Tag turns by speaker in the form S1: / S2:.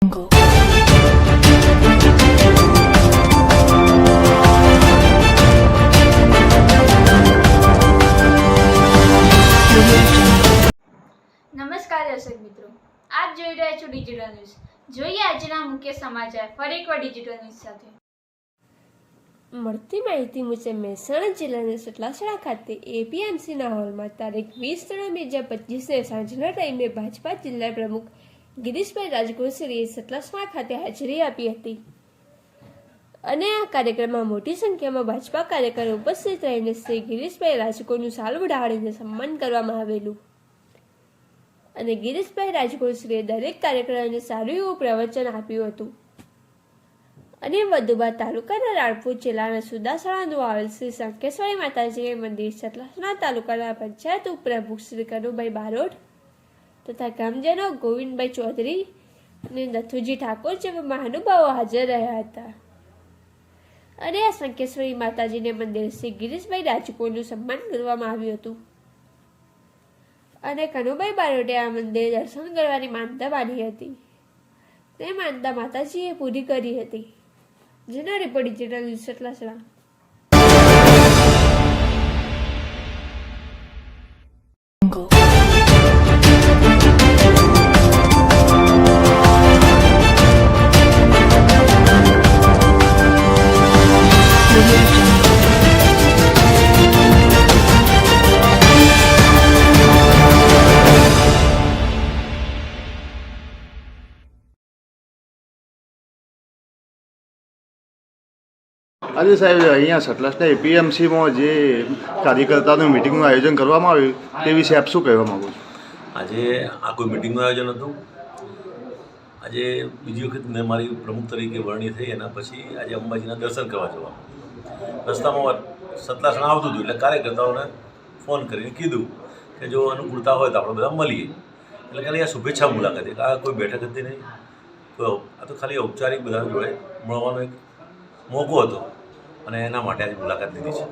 S1: Jungle.
S2: નમસ્કાર દર્શક મિત્રો, આપ જોઈ રહ્યા છો ડિજિટલ ન્યૂઝ. જોઈએ આજના મુખ્ય સમાચાર ફરી એકવાર ડિજિટલ ન્યૂઝ સાથે.
S3: મળતી માહિતી મુજબ મહેસાણા જિલ્લાના સતલાસણા ખાતે એપીએમસીના હોલમાં તારીખ 20/3/2025ને સાંજના ટાઈમે ભાજપા જિલ્લા પ્રમુખ ગિરીશભાઈ રાજગોરસિંહે સતલાસણા ખાતે હાજરી આપી હતી અને આ કાર્યક્રમમાં મોટી સંખ્યામાં ભાજપા કાર્યકરો ઉપસ્થિત રહીને શ્રી ગિરીશભાઈ રાજગોરનું સાલ ઉડાડીને સન્માન કરવામાં આવેલું અને ગિરીશભાઈ રાજગોરસિંહે દરેક કાર્યકરોને સારું એવું પ્રવચન આપ્યું હતું. અને વધુમાં તાલુકાના રાણપુર જિલ્લાના સુદાસણાનું આવેલ શ્રી શંકેશ્વરી માતાજી મંદિર સતલાસણા તાલુકાના પંચાયત ઉપપ્રમુખ શ્રી કનુભાઈ બારોટ તથા ગ્રામજનો ગોવિંદભાઈ ચૌધરી અને નથુજી ઠાકોર જેવા મહાનુભાવો હાજર રહ્યા હતા અને આ શંકેશ્વરી માતાજીને મંદિર શ્રી ગિરીશભાઈ રાજગોરનું સન્માન કરવામાં આવ્યું હતું અને કનુભાઈ બારોટે આ મંદિરે દર્શન કરવાની માનતા માની હતી. તે માનતા માતાજીએ પૂરી કરી હતી. જેના report digital news Satlasana.
S1: Jungle.
S4: આજે સાહેબ અહીંયા સતલાસના એપીએમસીમાં જે કાર્યકર્તાનું મિટિંગનું આયોજન કરવામાં આવ્યું તે વિશે આપ શું કહેવા માગો છો?
S5: આજે આ કોઈ મિટિંગનું આયોજન હતું. આજે બીજી વખત મેં મારી પ્રમુખ તરીકે વરણી થઈ એના પછી આજે અંબાજીના દર્શન કરવા જવા રસ્તામાં સતલાસણા આવતું હતું એટલે કાર્યકર્તાઓને ફોન કરીને કીધું કે જો અનુકૂળતા હોય તો આપણે બધા મળીએ. એટલે ખાલી આ શુભેચ્છા મુલાકાત હતી, આ કોઈ બેઠક હતી નહીં, આ તો ખાલી ઔપચારિક બધા જોડે મળવાનો એક મોકો હતો અને એના માટે આજે મુલાકાત લીધી છે.